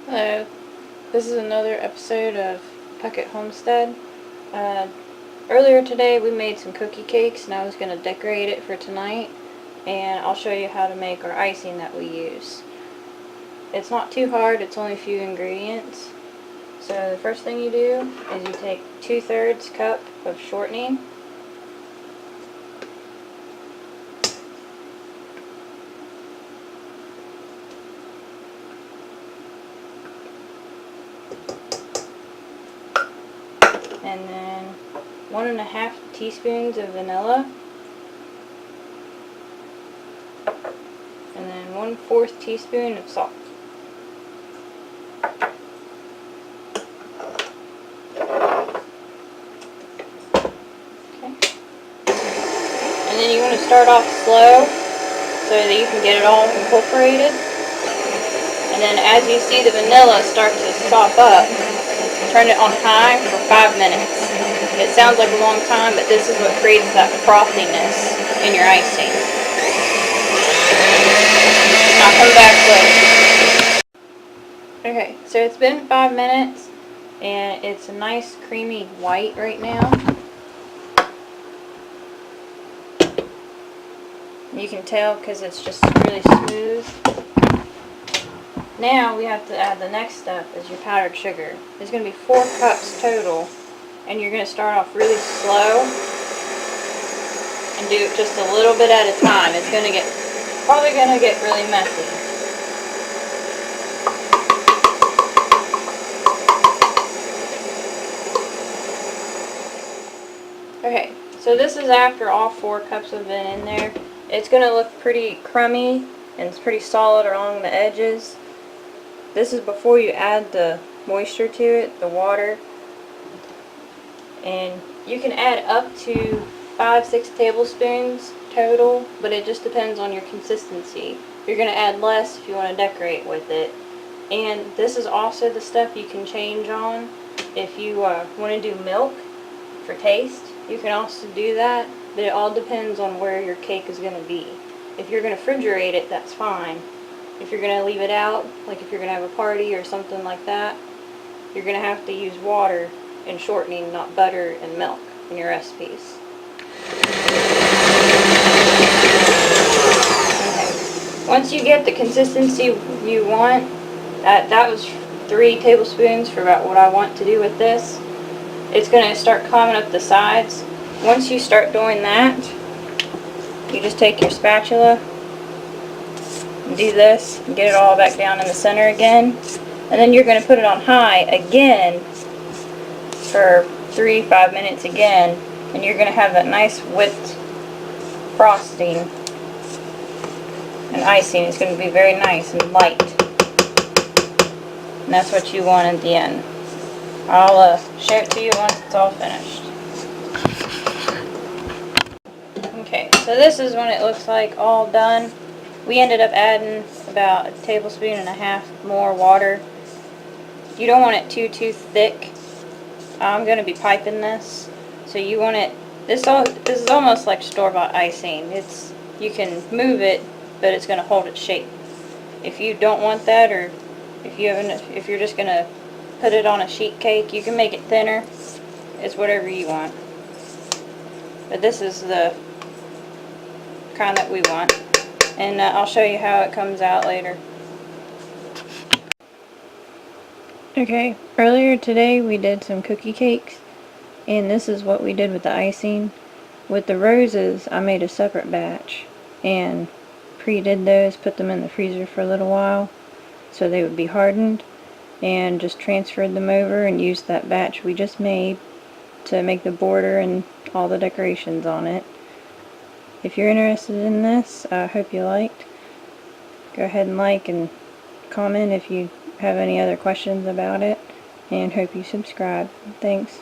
Hello, this is another episode of Puckett Homestead. Earlier today we made some cookie cakes and I was going to decorate it for tonight, and I'll show you how to make our icing that we use. It's not too hard, it's only a few ingredients. So the first thing you do is you take 2/3 cup of shortening. And then 1½ teaspoons of vanilla, and then 1/4 teaspoon of salt. Okay. And then you want to start off slow so that you can get it all incorporated. And then as you see the vanilla start to sop up, turn it on high for 5 minutes. It sounds like a long time, but this is what creates that frothiness in your icing. I'll come back later. Okay, so it's been 5 minutes and it's a nice creamy white right now. You can tell because it's just really smooth. Now we have to add the next step, is your powdered sugar. There's going to be 4 cups total, and you're going to start off really slow and do it just a little bit at a time. It's probably going to get really messy. Okay, so this is after all 4 cups have been in there. It's going to look pretty crummy and it's pretty solid along the edges. This is before you add the moisture to it, the water. And you can add up to 5-6 tablespoons total, but it just depends on your consistency. You're going to add less if you want to decorate with it. And this is also the stuff you can change on. If you want to do milk for taste, you can also do that, but it all depends on where your cake is going to be. If you're going to refrigerate it, that's fine. If you're going to leave it out, like if you're going to have a party or something like that, you're going to have to use water and shortening, not butter and milk in your recipes. Okay. Once you get the consistency you want, that was 3 tablespoons for about what I want to do with this. It's going to start climbing up the sides. Once you start doing that, you just take your spatula and do this and get it all back down in the center again, and then you're going to put it on high again for 3-5 minutes again, and you're going to have that nice whipped frosting, and icing is going to be very nice and light, and that's what you want at the end. I'll show it to you once it's all finished. Okay, so this is when it looks like all done. We ended up adding about 1.5 tablespoons more water. You don't want it too thick. I'm going to be piping this, so you want it. This is almost like store-bought icing. You can move it, but it's going to hold its shape. If you don't want that, or if you're just going to put it on a sheet cake, you can make it thinner. It's whatever you want. But this is the kind that we want. And I'll show you how it comes out later. Okay, earlier today we did some cookie cakes, and this is what we did with the icing. With the roses, I made a separate batch and pre-did those, put them in the freezer for a little while so they would be hardened, and just transferred them over and used that batch we just made to make the border and all the decorations on it. If you're interested in this, I hope you liked. Go ahead and like and comment if you have any other questions about it, and hope you subscribe. Thanks.